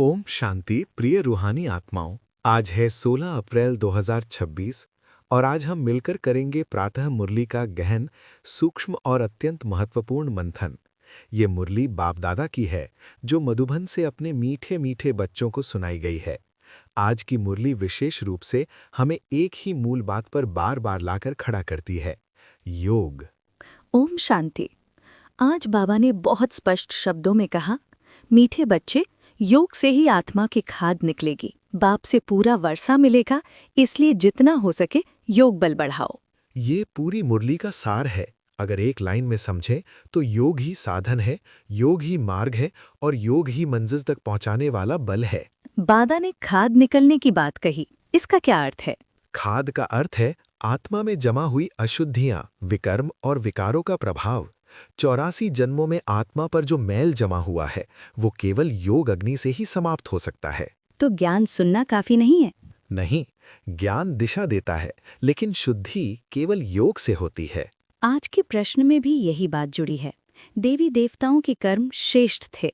ओम शांति प्रिय रूहानी आत्माओं। आज है 16 अप्रैल 2026 और आज हम मिलकर करेंगे प्रातः मुरली का गहन, सूक्ष्म और अत्यंत महत्वपूर्ण मंथन। ये मुरली बाप दादा की है जो मधुबन से अपने मीठे मीठे बच्चों को सुनाई गई है। आज की मुरली विशेष रूप से हमें एक ही मूल बात पर बार बार लाकर खड़ा करती है, योग। ओम शांति। आज बाबा ने बहुत स्पष्ट शब्दों में कहा, मीठे बच्चे, योग से ही आत्मा की खाद निकलेगी, बाप से पूरा वर्षा मिलेगा, इसलिए जितना हो सके योग बल बढ़ाओ। ये पूरी मुरली का सार है। अगर एक लाइन में समझें तो योग ही साधन है, योग ही मार्ग है और योग ही मंजिल तक पहुंचाने वाला बल है। बाबा ने खाद निकलने की बात कही, इसका क्या अर्थ है? खाद का अर्थ है आत्मा में जमा हुई अशुद्धियां, विकर्म और विकारों का प्रभाव। 84 जन्मों में आत्मा पर जो मैल जमा हुआ है वो केवल योग अग्नि से ही समाप्त हो सकता है। तो ज्ञान सुनना काफी नहीं है? नहीं, ज्ञान दिशा देता है, लेकिन शुद्धि केवल योग से होती है। आज के प्रश्न में भी यही बात जुड़ी है। देवी देवताओं के कर्म श्रेष्ठ थे,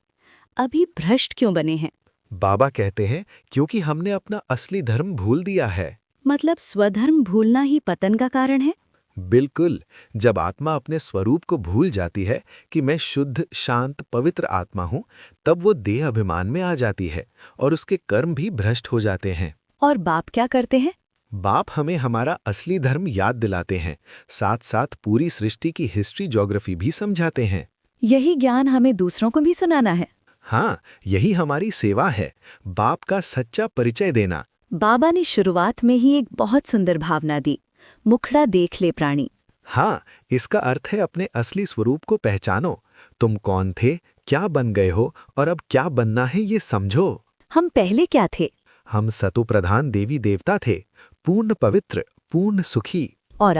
अभी भ्रष्ट क्यों बने हैं? बाबा कहते हैं क्योंकि हमने अपना असली धर्म भूल दिया है। मतलब स्वधर्म भूलना ही पतन का कारण है? बिल्कुल। जब आत्मा अपने स्वरूप को भूल जाती है कि मैं शुद्ध, शांत, पवित्र आत्मा हूँ, तब वो देह अभिमान में आ जाती है और उसके कर्म भी भ्रष्ट हो जाते हैं। और बाप क्या करते हैं? बाप हमें हमारा असली धर्म याद दिलाते हैं, साथ साथ पूरी सृष्टि की हिस्ट्री ज्योग्राफी भी समझाते हैं। यही ज्ञान हमें दूसरों को भी सुनाना है। हाँ, यही हमारी सेवा है, बाप का सच्चा परिचय देना। बाबा ने शुरुआत में ही एक बहुत सुंदर भावना दी, मुखड़ा देख ले प्राणी। हाँ, इसका अर्थ है अपने असली स्वरूप को पहचानो। तुम कौन थे, क्या बन गए हो और अब क्या बनना है ये समझो। हम पहले क्या थे? हम सतो प्रधान देवी देवता थे, पूर्ण पवित्र, पूर्ण सुखी। और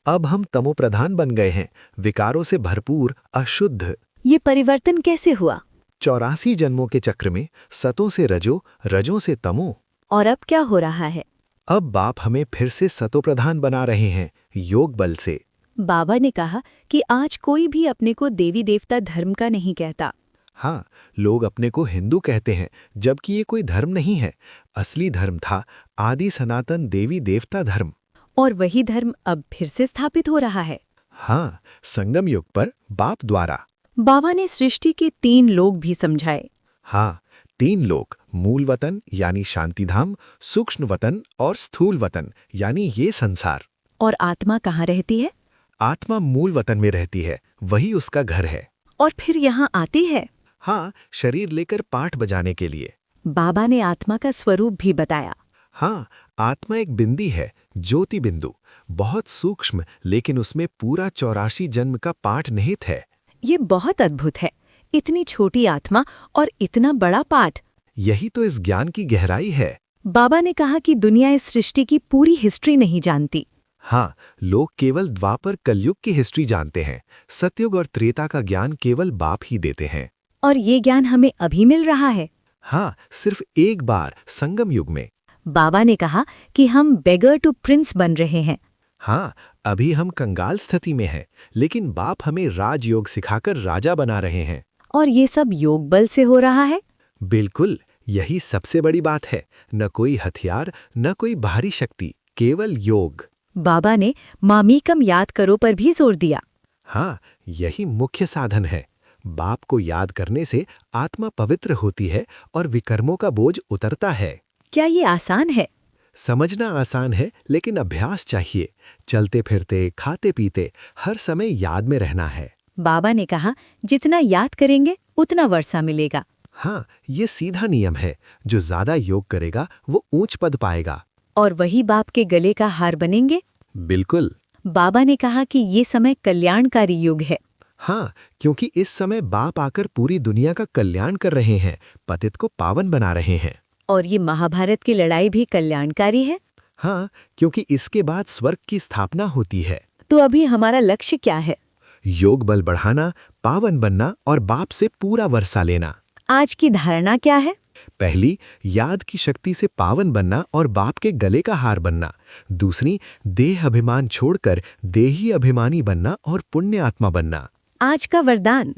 अब हम तमो प्रधान बन गए हैं, विकारों से भरपूर, अशुद्ध। ये परिवर्तन कैसे हुआ? 84 जन्मों के चक्र में सतों से रजो, रजों से तमो। और अब क्या हो रहा है? अब बाप हमें फिर से सतो प्रधान बना रहे हैं, योग बल से। बाबा ने कहा कि आज कोई भी अपने को देवी देवता धर्म का नहीं कहता। हाँ, लोग अपने को हिंदू कहते हैं, जबकि ये कोई धर्म नहीं है। असली धर्म था आदि सनातन देवी देवता धर्म। और वही धर्म अब फिर से स्थापित हो रहा है। हाँ, संगम युग पर बाप द्वारा। बाबा ने सृष्टि के 3 लोक भी समझाए। हाँ, 3 लोक, मूल वतन यानी शांतिधाम, सूक्ष्म वतन और स्थूल वतन यानी ये संसार। और आत्मा कहाँ रहती है? आत्मा मूल वतन में रहती है, वही उसका घर है। और फिर यहाँ आती है? हाँ, शरीर लेकर पाठ बजाने के लिए। बाबा ने आत्मा का स्वरूप भी बताया। हाँ, आत्मा एक बिंदी है, ज्योति बिंदु, बहुत सूक्ष्म, लेकिन उसमें पूरा 84 जन्म का पाठ निहित है। ये बहुत अद्भुत है, इतनी छोटी आत्मा और इतना बड़ा पाठ। यही तो इस ज्ञान की गहराई है। बाबा ने कहा कि दुनिया इस सृष्टि की पूरी हिस्ट्री नहीं जानती। हाँ, लोग केवल द्वापर कलयुग की हिस्ट्री जानते हैं, सतयुग और त्रेता का ज्ञान केवल बाप ही देते हैं। और ये ज्ञान हमें अभी मिल रहा है। हाँ, सिर्फ एक बार संगम युग में। बाबा ने कहा कि हम बेगर टू प्रिंस बन रहे हैं। हाँ, अभी हम कंगाल स्थिति में हैं, लेकिन बाप हमें राजयोग सिखाकर राजा बना रहे हैं। और ये सब योग बल से हो रहा है? बिल्कुल, यही सबसे बड़ी बात है। न कोई हथियार, न कोई बाहरी शक्ति, केवल योग। बाबा ने मामीकम याद करो पर भी जोर दिया। हाँ, यही मुख्य साधन है। बाप को याद करने से आत्मा पवित्र होती है और विकर्मों का बोझ उतरता है। क्या ये आसान है? समझना आसान है, लेकिन अभ्यास चाहिए। चलते फिरते, खाते पीते, हर समय याद में रहना है। बाबा ने कहा जितना याद करेंगे उतना वर्षा मिलेगा। हाँ, ये सीधा नियम है, जो ज्यादा योग करेगा वो ऊंच पद पाएगा। और वही बाप के गले का हार बनेंगे। बिल्कुल। बाबा ने कहा कि ये समय कल्याणकारी युग है। हाँ, क्योंकि इस समय बाप आकर पूरी दुनिया का कल्याण कर रहे हैं, पतित को पावन बना रहे हैं। और ये महाभारत की लड़ाई भी कल्याणकारी है। हाँ, क्योंकि इसके बाद स्वर्ग की स्थापना होती है। तो अभी हमारा लक्ष्य क्या है? योग बल बढ़ाना, पावन बनना और बाप से पूरा वर्षा लेना। आज की धारणा क्या है? पहली, याद की शक्ति से पावन बनना और बाप के गले का हार बनना। दूसरी, देह अभिमान छोड़कर देही अभिमानी बनना और पुण्य आत्मा बनना। आज का वरदान,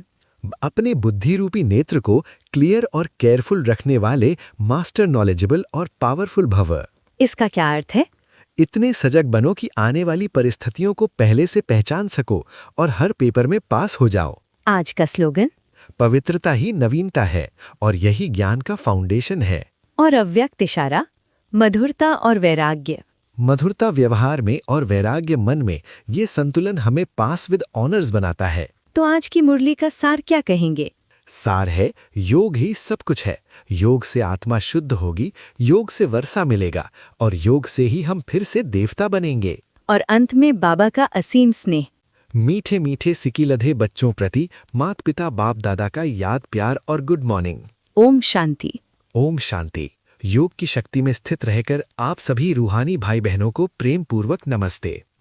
अपने बुद्धि रूपी नेत्र को क्लियर और केयरफुल रखने वाले मास्टर नॉलेजेबल और पावरफुल भव। इसका क्या अर्थ है? इतने सजग बनो कि आने वाली परिस्थितियों को पहले से पहचान सको और हर पेपर में पास हो जाओ। आज का स्लोगन? पवित्रता ही नवीनता है और यही ज्ञान का फाउंडेशन है। और अव्यक्त इशारा? मधुरता और वैराग्य। मधुरता व्यवहार में और वैराग्य मन में, ये संतुलन हमें पास विद ऑनर्स बनाता है। तो आज की मुरली का सार क्या कहेंगे? सार है, योग ही सब कुछ है। योग से आत्मा शुद्ध होगी, योग से वर्षा मिलेगा और योग से ही हम फिर से देवता बनेंगे। और अंत में बाबा का असीम स्नेह। मीठे मीठे सिकीलधे बच्चों प्रति माता पिता बाप दादा का याद प्यार और गुड मॉर्निंग। ओम शांति। ओम शांति। योग की शक्ति में स्थित रहकर आप सभी रूहानी भाई बहनों को प्रेम पूर्वक नमस्ते।